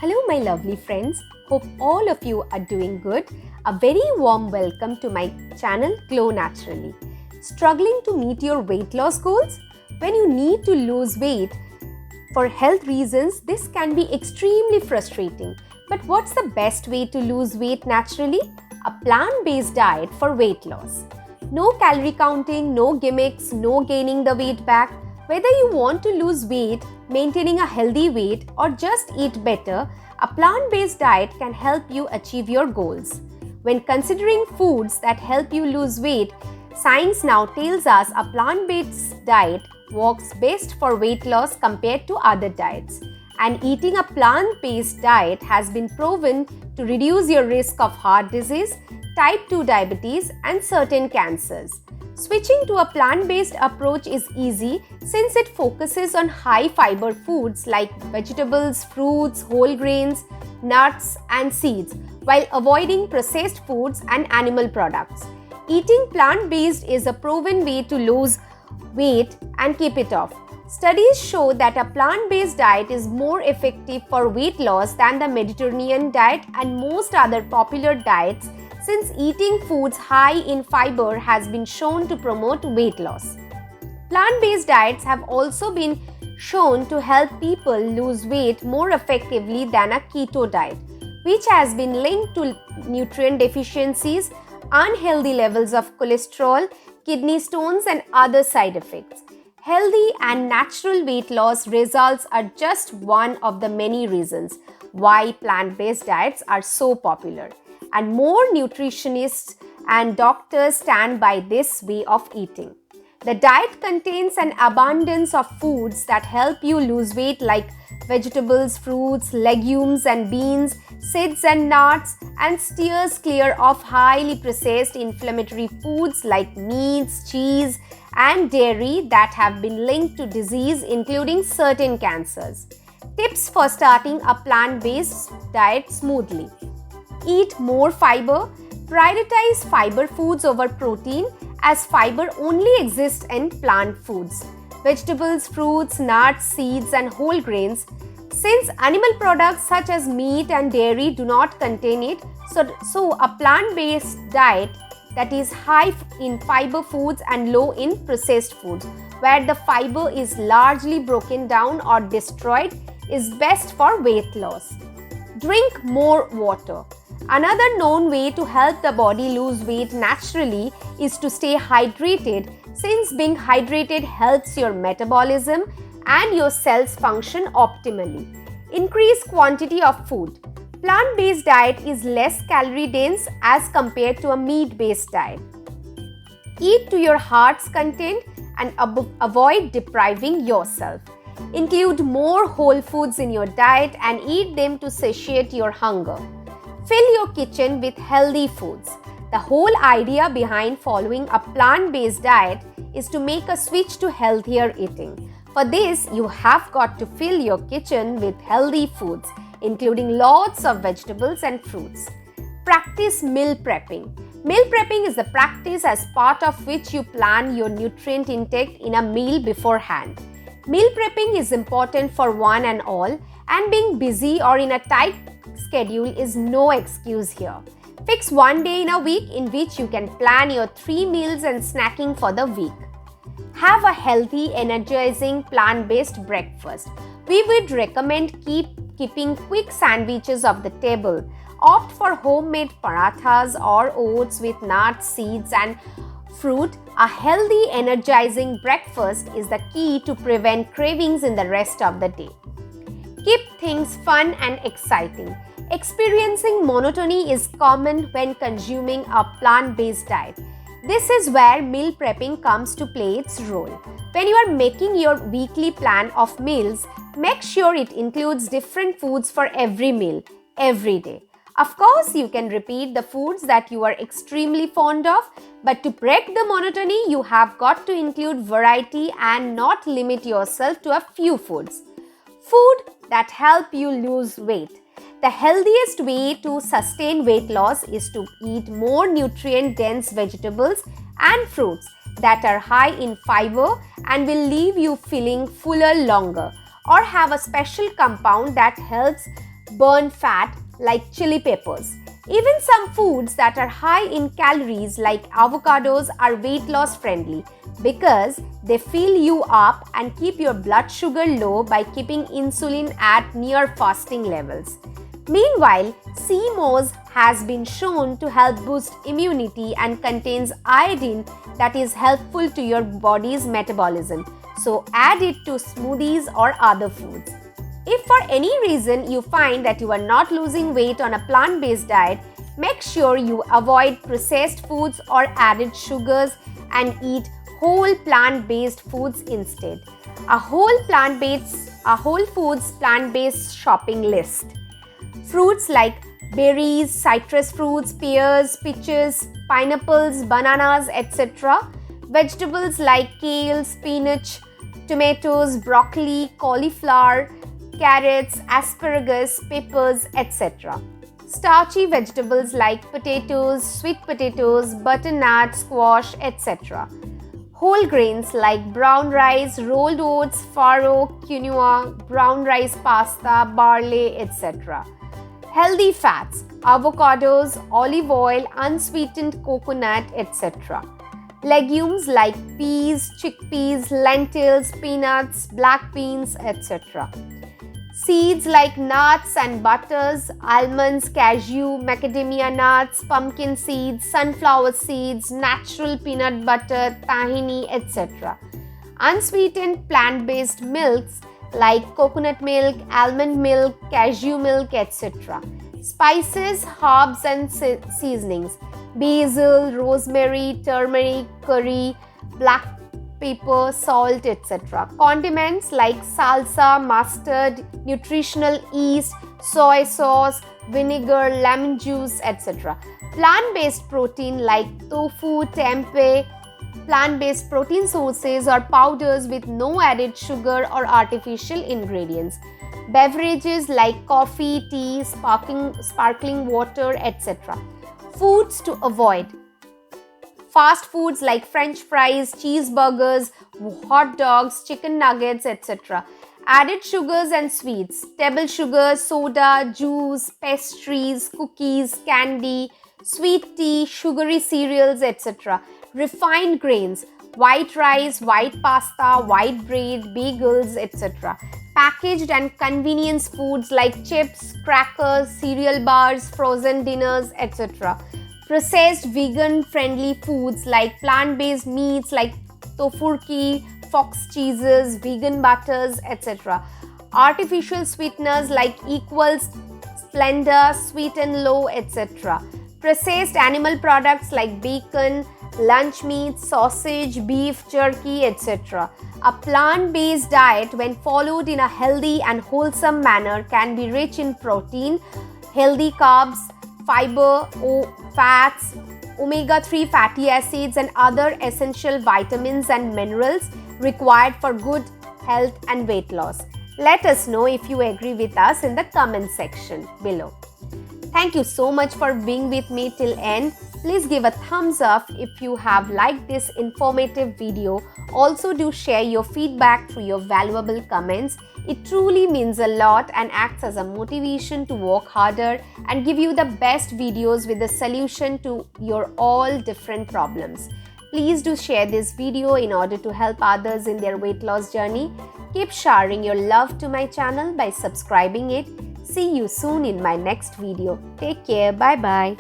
Hello my lovely friends, hope all of you are doing good. A very warm welcome to my channel Glow Naturally. Struggling to meet your weight loss goals? When you need to lose weight for health reasons, this can be extremely frustrating. But what's the best way to lose weight naturally? A plant-based diet for weight loss. No calorie counting, no gimmicks, no gaining the weight back. Whether you want to lose weight, maintaining a healthy weight, or just eat better, a plant-based diet can help you achieve your goals. When considering foods that help you lose weight, science now tells us a plant-based diet works best for weight loss compared to other diets. And eating a plant-based diet has been proven to reduce your risk of heart disease, type 2 diabetes, and certain cancers. Switching to a plant-based approach is easy since it focuses on high-fiber foods like vegetables, fruits, whole grains, nuts, and seeds, while avoiding processed foods and animal products. Eating plant-based is a proven way to lose weight and keep it off. Studies show that a plant-based diet is more effective for weight loss than the Mediterranean diet and most other popular diets, since eating foods high in fiber has been shown to promote weight loss. Plant-based diets have also been shown to help people lose weight more effectively than a keto diet, which has been linked to nutrient deficiencies, unhealthy levels of cholesterol, kidney stones, and other side effects. Healthy and natural weight loss results are just one of the many reasons why plant-based diets are so popular. And more nutritionists and doctors stand by this way of eating. The diet contains an abundance of foods that help you lose weight like vegetables, fruits, legumes and beans, seeds and nuts, and steers clear of highly processed inflammatory foods like meats, cheese, and dairy that have been linked to disease, including certain cancers. Tips for starting a plant-based diet smoothly. Eat more fiber. Prioritize fiber foods over protein, as fiber only exists in plant foods, vegetables, fruits, nuts, seeds, and whole grains. Since animal products such as meat and dairy do not contain it, so a plant-based diet that is high in fiber foods and low in processed foods, where the fiber is largely broken down or destroyed, is best for weight loss. Drink more water. Another known way to help the body lose weight naturally is to stay hydrated, since being hydrated helps your metabolism and your cells function optimally. Increase quantity of food. Plant-based diet is less calorie dense as compared to a meat-based diet. Eat to your heart's content and avoid depriving yourself. Include more whole foods in your diet and eat them to satiate your hunger. Fill your kitchen with healthy foods. The whole idea behind following a plant-based diet is to make a switch to healthier eating. For this, you have got to fill your kitchen with healthy foods, including lots of vegetables and fruits. Practice meal prepping. Meal prepping is the practice as part of which you plan your nutrient intake in a meal beforehand. Meal prepping is important for one and all, and being busy or in a tight schedule is no excuse here. Fix one day in a week in which you can plan your 3 meals and snacking for the week. Have a healthy, energizing, plant-based breakfast. We would recommend keeping quick sandwiches off the table. Opt for homemade parathas or oats with nuts, seeds, and fruit. A healthy, energizing breakfast is the key to prevent cravings in the rest of the day. Keep things fun and exciting. Experiencing monotony is common when consuming a plant-based diet. This is where meal prepping comes to play its role. When you are making your weekly plan of meals, make sure it includes different foods for every meal, every day. Of course, you can repeat the foods that you are extremely fond of, but to break the monotony, you have got to include variety and not limit yourself to a few foods. Food that help you lose weight. The healthiest way to sustain weight loss is to eat more nutrient-dense vegetables and fruits that are high in fiber and will leave you feeling fuller longer, or have a special compound that helps burn fat like chili peppers. Even some foods that are high in calories like avocados are weight loss friendly because they fill you up and keep your blood sugar low by keeping insulin at near fasting levels. Meanwhile, sea moss has been shown to help boost immunity and contains iodine that is helpful to your body's metabolism. So add it to smoothies or other foods. If for any reason you find that you are not losing weight on a plant-based diet, make sure you avoid processed foods or added sugars and eat whole plant-based foods instead. A whole foods plant-based shopping list. Fruits like berries, citrus fruits, pears, peaches, pineapples, bananas, etc. Vegetables like kale, spinach, tomatoes, broccoli, cauliflower, carrots, asparagus, peppers, etc. Starchy vegetables like potatoes, sweet potatoes, butternut, squash, etc. Whole grains like brown rice, rolled oats, farro, quinoa, brown rice pasta, barley, etc. Healthy fats, avocados, olive oil, unsweetened coconut, etc. Legumes like peas, chickpeas, lentils, peanuts, black beans, etc. Seeds like nuts and butters, almonds, cashew, macadamia nuts, pumpkin seeds, sunflower seeds, natural peanut butter, tahini, etc. Unsweetened plant-based milks like coconut milk, almond milk, cashew milk, etc. Spices, herbs and seasonings, basil, rosemary, turmeric, curry, black pepper, salt, etc. Condiments like salsa, mustard, nutritional yeast, soy sauce, vinegar, lemon juice, etc. Plant-based protein like tofu, tempeh, plant-based protein sources or powders with no added sugar or artificial ingredients. Beverages like coffee, tea, sparkling water, etc. Foods to avoid. Fast foods like French fries, cheeseburgers, hot dogs, chicken nuggets, etc. Added sugars and sweets, table sugar, soda, juice, pastries, cookies, candy, sweet tea, sugary cereals, etc. Refined grains, white rice, white pasta, white bread, bagels, etc. Packaged and convenience foods like chips, crackers, cereal bars, frozen dinners, etc. Processed vegan-friendly foods like plant-based meats like tofurkey, fox cheeses, vegan butters, etc. Artificial sweeteners like Equals, Splenda, Sweet and Low, etc. Processed animal products like bacon, lunch meat, sausage, beef, jerky, etc. A plant-based diet, when followed in a healthy and wholesome manner, can be rich in protein, healthy carbs, fiber, fats, omega-3 fatty acids and other essential vitamins and minerals required for good health and weight loss. Let us know if you agree with us in the comment section below. Thank you so much for being with me till end. Please give a thumbs up if you have liked this informative video. Also do share your feedback through your valuable comments. It truly means a lot and acts as a motivation to work harder and give you the best videos with the solution to your all different problems. Please do share this video in order to help others in their weight loss journey. Keep showering your love to my channel by subscribing it. See you soon in my next video. Take care. Bye-bye.